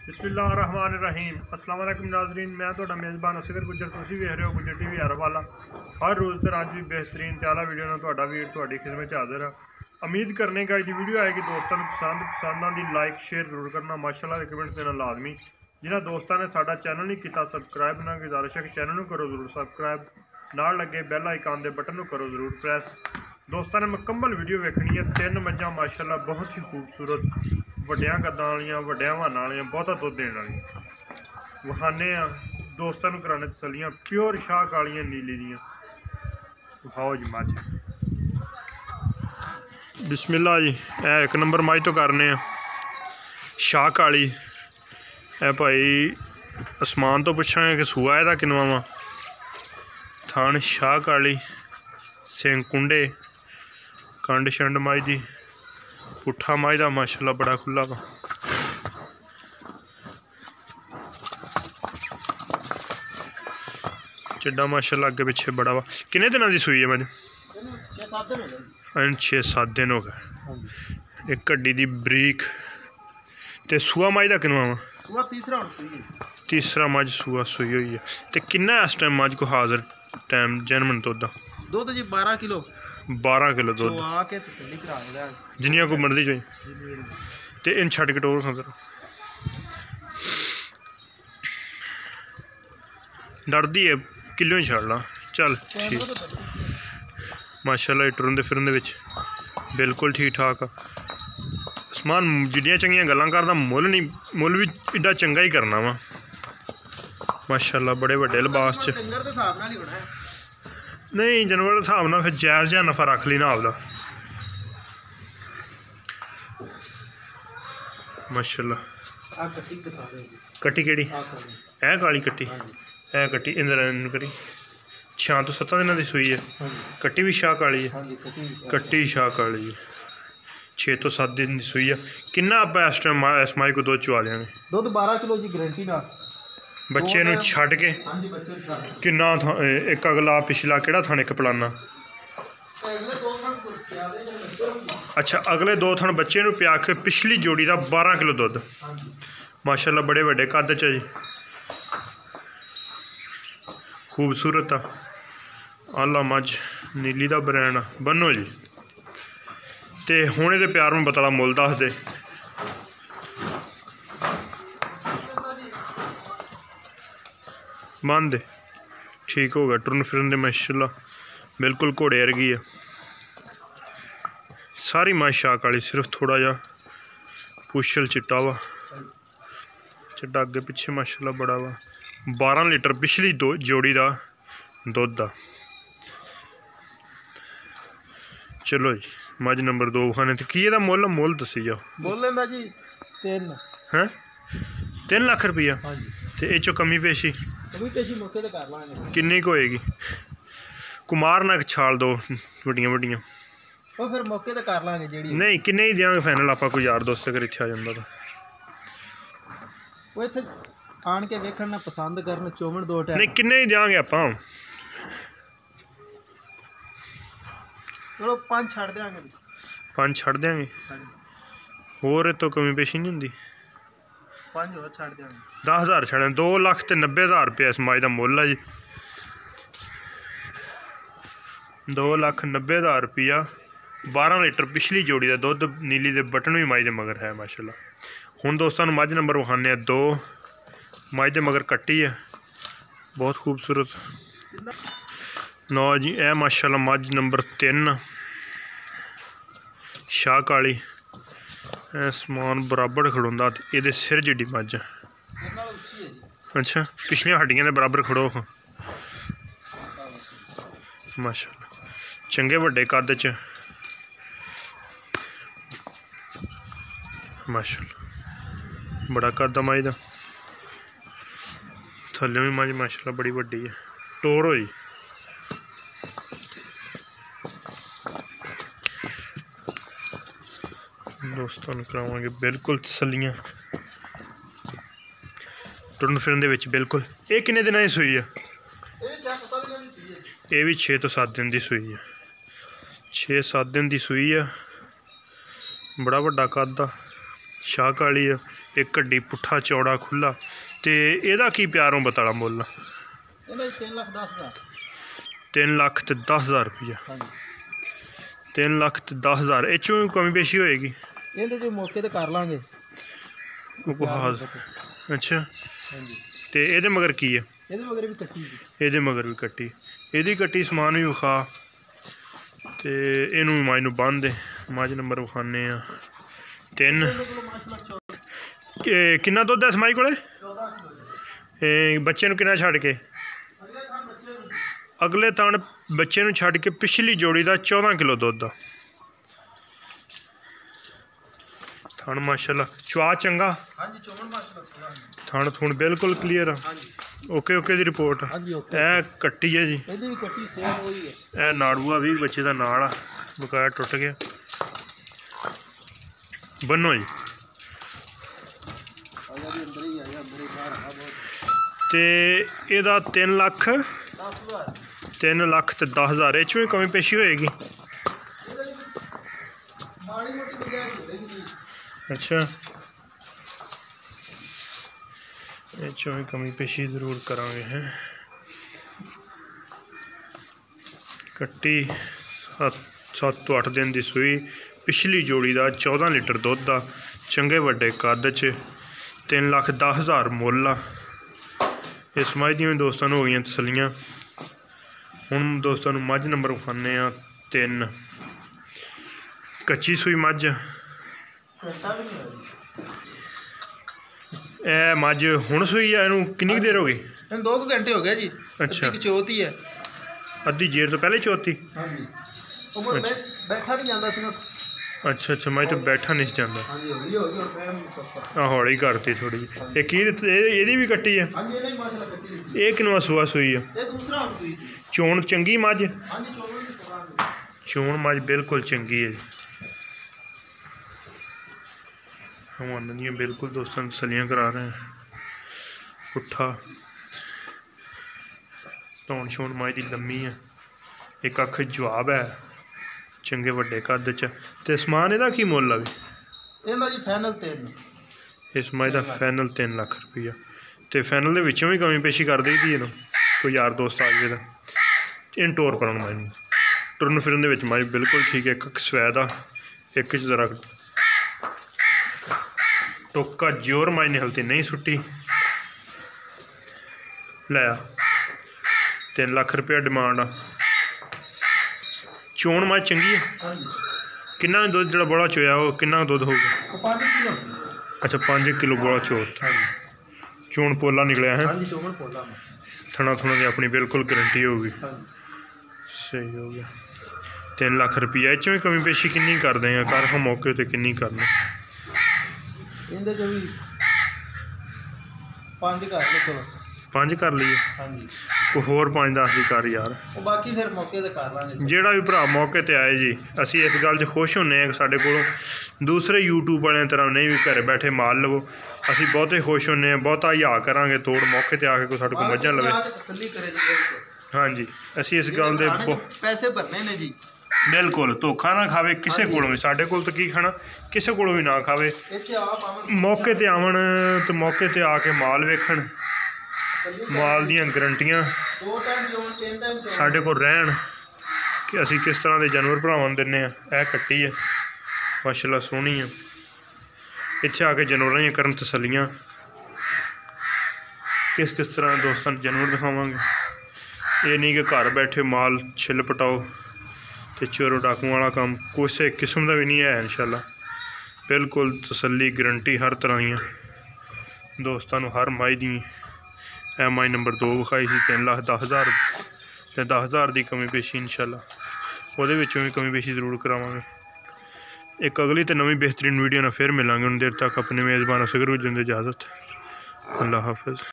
बिस्मिल्लाहिर्रहमानिर्रहीम। अस्सलाम वालेकुम नाज़रीन, मैं तो मेज़बान असगर गुजर, तुसीं वेख रहे हो गुजर टीवी हर वाला। हर रोज़ तरह की बेहतरीन त्याला वीडियो में तुहाडा वीर तुहाडी खिदमत हाज़िर है। उम्मीद करने का जी वीडियो आएगी दोस्तों पसंद आती, लाइक शेयर जरूर करना, माशाल्लाह कमेंट देना लाजमी। जिन्होंने दोस्तों ने साडा चैनल नहीं किया सबसक्राइब ना गुजारिश है कि चैनल को करो जरूर सबसक्राइब, नाल लगे बैल आइकन के बटन को करो जरूर प्रेस। दोस्तों ने मुकम्मल वीडियो वेखनी है। 3 मझां माशाल्लाह बहुत ही खूबसूरत वड्डियां कद्दां वालियां वड्डियां हवाना वालियां बहुता दुध देने वालियां वहाने दोस्तों को कराने तसलियां प्योर शाह कालियां नीली दियां। खाओ जी मझ बिस्मिल्लाह जी। एक नंबर मझ तो करने शाह काली है भाई। आसमान तो पुछांगे कि सूआ एदा किनवा वा। थान शाह काली, सिंह कुंडे, कंड शंड मझ दी, पुट्ठा मझ दा माशाल्लाह बड़ा खुला वा। चिड्डा माशाल्लाह अगे पिछे बड़ा वा। किन्ने दिनों की सूई है मझ? 6-7 दिन हो गए। एक कड्डी दी बरीक ते सूआ मझ दा किनवा वा? तीसरा मझ सूआ सूई हुई है। ते किन्ना इस टाइम मझ को हाजिर टाइम जनमन दुध जी 12 किलो 12 किलो दुध जिन्नियां को मर्जी चाहिए। ते इन छड़ के टोर खां डरदी है किलो ही छड़ ला चल ठीक माशाल्लाह। टुरंदे फिरंदे विच बिल्कुल ठीक ठाक आ। आसमान जिड्डियां चंगियां गल्लां करदा मुल नहीं, मुल भी इड्डा चंगा ही करना वा माशाल्लाह। बड़े वड्डे लिबास च नहीं जानवर के हिसाब नाल फिर जायज़ जिहा नफा रख ली ना आपदा माशाल्लाह। कट्टी केड़ी है? काली कट्टी है। कट्टी इंदर करी 6 तो 7 दिनों की सूई है। कट्टी भी शाह काली है। कट्टी शाह काली है। 6 तो 7 दिन की सूई है। किन्ना आप इस टाइम इस माई को दुध चुवा लेंगे? दुध 12 किलो जी गारंटी ना। बच्चे नूं छड्ड के किन्ना एक अगला पिछला केड़ा थाने एक पलाना? अच्छा अगले 2 थन बच्चे नूं पिया के पिछली जोड़ी का 12 किलो दुध माशाल्लाह। बड़े वड्डे कद च जी, खूबसूरत आ। आला मझ नीली दा ब्रांड बनो जी। ते हुणे दे प्यार में बतला मुल दस दे। बन दे ठीक हो गया। टुरन फिरन दे माशाल्लाह बिल्कुल घोड़े वर्गी है। सारी मझ शाह काली, सिर्फ थोड़ा जा पुछल चिट्टा वा। चिट्टा अगे पिछे माशाल्लाह बड़ा वा। 12 लीटर पिछली जोड़ी का दुध आ। चलो जी मझ नंबर 2 खाने तो की एदा मुल मुल दसी जाओ। मुल लेंदा जी 3 हैं 3 लाख रुपया। ते इह चो कमी पेशी मौके ते कर लांगे। किन्नी को होएगी? कुमार ना छाल दो वड्डियां वड्डियां ਉਹ फिर मौके ते कर लांगे जेड़ी। नहीं किन्ने ही देंगे फाइनल आपा कोई यार दोस्त अगर इत्थे आ जांदा तो वो इत्थे आन के वेखण ना पसंद करन चोमन 2 टाइम। नहीं किन्ने ही देंगे आपा? चलो 5 छड़ देंगे। 5 छड़ देंगे होर तो कमी पेशी नहीं हुंदी। 5 और छड़ देंगे। 10,000 छड़े 2,90,000 रुपया इस माई दा मुल है जी। 2,90,000 रुपया 12 लीटर पिछली जोड़ी का दुध नीली दे बटन भी माई दे मगर है माशाल्लाह। हुण दोस्तों मझ नंबर विखाने 2 मझ दे मगर कट्टी है बहुत खूबसूरत। नो जी ए माशाल्लाह मझ नंबर 3 शाह काली। समान बराबर खड़ोंदा ये सिर जिड्डी मझ। अच्छा पिछलियां हड्डियां दे बराबर खड़ो माशाल्लाह। चंगे वड्डे कद च माशाल्लाह बड़ा कद मझ दा। थल्ले भी मझ माशाल्लाह बड़ी वड्डी है। टोर होई दोस्तों करावांगे बिल्कुल तसल्लियां। टुरन फिरन दे विच बिल्कुल। ये किन्ने दिनां दी सूई है? ये भी 6 तो 7 दिन की सूई है। 6-7 दिन की सूई है। बड़ा वड्डा कद आ। शाह काली है। एक कड्डी पुट्ठा चौड़ा खुला। तो ਇਹਦਾ ਕੀ ਪਿਆਰੋਂ ਬਤਾਲਾ ਮੁੱਲ? ਇਹਦਾ 3,10,000 3,10,000 रुपया। 3,10,000 ਇਹ 'ਚੋਂ कमी पेशी होएगी? ਇਹਦੇ ਜੋ मौके ਤੇ कर लांगे। उपहार अच्छा। तो ਇਹਦੇ मगर की है? ਇਹਦੇ ਮਗਰ ਵੀ ਕੱਟੀ ਜੀ। ਇਹਦੇ मगर भी कट्टी। ਇਹਦੀ ਕੱਟੀ समान भी विखा ਤੇ ਇਹਨੂੰ ਮੱਝ ਨੂੰ ਬੰਨ ਦੇ। ਮੱਝ ਨੰਬਰ ਵਿਖਾਉਂਦੇ ਆ 3। ਕਿੰਨਾ ਦੁੱਧ ਹੈ ਇਸ ਮੱਝ ਕੋਲੇ? 14 ਕਿਲੋ। ਬੱਚੇ ਨੂੰ ਕਿੰਨਾ ਛੱਡ ਕੇ? ਅਗਲੇ ਥਣ ਬੱਚੇ ਨੂੰ ਛੱਡ ਕੇ ਪਿਛਲੀ ਜੋੜੀ ਦਾ 14 किलो ਦੁੱਧ ਆ। ਥਣ ਮਾਸ਼ਾਅੱਲਾ ਚਵਾ ਚੰਗਾ। ਹਾਂਜੀ ਚੋਮਨ ਮਾਸ਼ਾਅੱਲਾ। ਥਣ ਥੁਣ ਬਿਲਕੁਲ ਕਲੀਅਰ ਆ। ਹਾਂਜੀ ओके ओके दी रिपोर्ट। ਹਾਂਜੀ ਓਕੇ। ਇਹ ਕੱਟੀ ਹੈ ਜੀ। ਇਹਦੀ ਵੀ ਕੱਟੀ ਸੇਮ ਹੋਈ ਹੈ। ਇਹ ਨਾੜੂਆ ਵੀ ਬੱਚੇ ਦਾ ਨਾਲ ਆ, ਬਕਾਇਆ ਟੁੱਟ ਗਿਆ। ਬੰਨੋ ਜੀ। ਅੰਦਰ ਹੀ ਆਇਆ, ਅੰਦਰ ਹੀ ਬਾਹਰ ਆ ਬਹੁਤ। ਤੇ ਇਹਦਾ 3,10,000। 3,10,000 ਇਹ 'ਚੋਂ ਵੀ ਕਮੀ ਪੇਸ਼ੀ ਹੋਏਗੀ? ਮਾੜੀ ਮੋਟੀ ਗੁੰਜਾਇਸ਼ ਹੋਏਗੀ ਜੀ। अच्छा ਇਹ 'ਚੋਂ ਵੀ ਕਮੀ ਪੇਸ਼ੀ ਜ਼ਰੂਰ ਕਰਾਂਗੇ ਹੈ। ਕੱਟੀ 7 ਤੋਂ 8 ਦਿਨ ਦੀ ਸੂਈ, ਪਿਛਲੀ ਜੋੜੀ ਦਾ 14 ਲੀਟਰ ਦੁੱਧ ਆ, ਚੰਗੇ ਵੱਡੇ ਕੱਦ 'ਚ। 3,10,000 ਮੁੱਲ ਆ। ਇਸ ਮੱਝ ਦੀਆਂ ਵੀ ਦੋਸਤਾਂ ਨੂੰ ਹੋ ਗਈਆਂ ਤਸੱਲੀਆਂ। ਹੁਣ ਦੋਸਤਾਂ ਨੂੰ ਮੱਝ ਨੰਬਰ ਵਿਖਾਉਂਦੇ ਆ 3। ਕੱਚੀ ਸੂਈ ਮੱਝ। ਇਹ ਮੱਝ ਹੁਣ ਸੂਈ ਆ? ਇਹਨੂੰ ਕਿੰਨੀ ਕੁ ਦੇਰ ਹੋ ਗਈ? ਇਹਨੂੰ 2 ਘੰਟੇ ਹੋ ਗਏ ਜੀ। ਅੱਛਾ। ਇੱਕ ਚੌਥ ਹੀ ਹੈ। ਅੱਧੀ ਜੇਰ ਤੋਂ ਪਹਿਲੇ ਚੌਥੀ? ਹਾਂਜੀ। ਉਹ ਬੈਠਾ ਨਹੀਂ ਜਾਂਦਾ ਸੀ ਨਾ। ਅੱਛਾ ਅੱਛਾ, ਮੱਝ ਤੋਂ ਬੈਠਾ ਨਹੀਂ ਜਾਂਦਾ। ਹਾਂਜੀ ਹੋ ਗਈ ਹੁਣ ਟਾਈਮ ਸਸਤਾ। ਆ ਹੌਲੀ ਕਰਤੀ ਥੋੜੀ ਜਿਹੀ। ਇਹ ਕੀ ਇਹਦੀ ਵੀ ਕੱਟੀ ਆ? ਹਾਂਜੀ ਇਹਨੇ ਮਾਸ਼ਾਅੱਲਾ ਕੱਟੀ। ਇਹ ਕਿਨਵਾ ਸੂਆ ਸੂਈ ਆ? ਇਹ ਦੂਸਰਾ ਹੁਣ ਸੂਈ ਜੀ। ਚੋਣ ਚੰਗੀ ਮੱਝ? ਹਾਂਜੀ ਚੋਣ ਦੀ ਸਵਾਲ। ਚੋਣ ਮੱਝ ਬਿਲकुल ਚੰਗੀ ਹੈ ਜੀ। हम ਦੀਆਂ बिल्कुल दोस्तों तसलियाँ करा रहे हैं। पुट्ठा धौन शौन मझ दी लम्मी है। एक अख जवाब है, चंगे वड्डे कद च। ते समान ਇਹਦਾ ਕੀ ਮੁੱਲ ਆ? ਇਹਦਾ ਜੀ ਫਾਈਨਲ 3। ਇਸ ਮੱਝ ਦਾ ਫਾਈਨਲ 3 ਲੱਖ ਰੁਪਈਆ। ਤੇ ਫਾਈਨਲ ਦੇ ਵਿੱਚੋਂ ਵੀ ਕਮੀ ਪੇਸ਼ੀ ਕਰ ਦੇਈਦੀ ਇਹਨੂੰ ਕੋਈ ਯਾਰ ਦੋਸਤ ਆ ਜਾਵੇ ਤਾਂ। ਇਨ ਟੋਰ ਪਰਾਉਣ ਮੱਝ ਨੂੰ ਟੁਰਨ ਫਿਰਨ ਦੇ ਵਿੱਚ ਮੱਝ ਬਿਲਕੁਲ ਠੀਕ ਹੈ। ਇੱਕ ਸਵੈਦ ਆ, ਇੱਕ 'ਚ ਜ਼ਰਾ टोका जोर माई ने हल्ती नहीं सुट्टी। लाया 3 लाख रुपया डिमांड आ। चोण मझ चंगी है? किन्ना दुध जो बड़ा चोया वो किन्ना दुध होगा? 5 किलो। अच्छा 5 किलो बड़ा चोत। चोण पोला निकलिया है? थना थुना की अपनी बिल्कुल गारंटी होगी। सही हो गया। 3 लाख रुपया। इस भी कमी पेशी किन्नी कर देंगे? कर हम मौके पर किन्नी करना? ਇਹਦੇ ਜੋ ਵੀ 5 ਕਰ ਲਓ। ਚਲੋ 5 ਕਰ ਲਈਏ। ਹਾਂਜੀ ਕੋਈ ਹੋਰ 5-10 ਦੀ ਕਰ ਯਾਰ। ਉਹ ਬਾਕੀ ਫਿਰ ਮੌਕੇ ਤੇ ਕਰ ਲਾਂਗੇ। ਜਿਹੜਾ ਵੀ ਭਰਾ ਮੌਕੇ ਤੇ ਆਏ ਜੀ, ਅਸੀਂ ਇਸ ਗੱਲ 'ਚ ਖੁਸ਼ ਹੁੰਨੇ ਆ ਕਿ ਸਾਡੇ ਕੋਲੋਂ ਦੂਸਰੇ YouTube ਵਾਲਿਆਂ ਤਰ੍ਹਾਂ ਨਹੀਂ ਵੀ ਘਰੇ ਬੈਠੇ ਮਾਲ ਲਵੋ। ਅਸੀਂ ਬਹੁਤੇ ਖੁਸ਼ ਹੁੰਨੇ ਆ, ਬਹੁਤਾ ਹਿਆ ਕਰਾਂਗੇ ਤੋੜ ਮੌਕੇ ਤੇ ਆ ਕੇ ਕੋਈ ਸਾਡੇ ਕੋਲ ਮੱਝਾਂ ਲਵੇ। ਤਸੱਲੀ ਕਰੇ ਜੀ ਬਿਲਕੁਲ। ਹਾਂਜੀ ਅਸੀਂ ਇਸ ਗੱਲ ਦੇ ਪੈਸੇ ਭਰਨੇ ਨੇ ਜੀ। ਬਿਲकुल ਧੋਖਾ ਨਾ ਖਾਵੇ ਕਿਸੇ ਕੋਲੋਂ ਵੀ। ਸਾਡੇ ਕੋਲ ਤਾਂ ਕੀ ਖਾਣਾ, ਕਿਸੇ ਕੋਲੋਂ ਵੀ ਨਾ ਖਾਵੇ। ਮੌਕੇ ਤੇ ਆਵਣ ਤੇ ਮੌਕੇ ਤੇ ਆ ਕੇ ਮਾਲ ਵੇਖਣ, ਮਾਲ ਦੀਆਂ ਗਰੰਟੀਆਂ ਸਾਡੇ ਕੋਲ ਰਹਿਣ ਕਿ ਅਸੀਂ ਕਿਸ ਤਰ੍ਹਾਂ ਦੇ ਜਾਨਵਰ ਭਰਾਵਾਂ ਨੂੰ ਦਿੰਦੇ ਆ। ਇਹ ਕੱਟੀ ਹੈ ਮਾਸ਼ਾਅੱਲਾ ਸੋਹਣੀ ਆ। ਇੱਥੇ ਆ ਕੇ ਜਾਨਵਰਾਂ ਦੀਆਂ ਕਰਨ ਤਸੱਲੀਆਂ। ਕਿਸ ਤਰ੍ਹਾਂ ਦੋਸਤਾਂ ਨੂੰ ਜਾਨਵਰ ਦਿਖਾਵਾਂਗੇ। ਇਹ ਨਹੀਂ ਕਿ ਘਰ ਬੈਠੇ ਮਾਲ ਛਿੱਲ ਪਟਾਓ ਤੇ ਚੋਰੋ ਡਾਕੂ वाला काम ਕਿਸੇ किस्म का भी नहीं है। इंशाल्लाह बिल्कुल तसल्ली गारंटी हर तरह दी दोस्तों हर मई दी। MI नंबर 2 विखाई सी 3,10,000 ते 10,000 की कमी पेशी इंशाल्लाह वो भी कमी पेशी जरूर करावांगे। एक अगली तो नवी बेहतरीन वीडियो ना फिर मिलांगे। उन देर तक अपने मेज़बान असगर को दें इजाज़त। अल्लाह हाफिज़।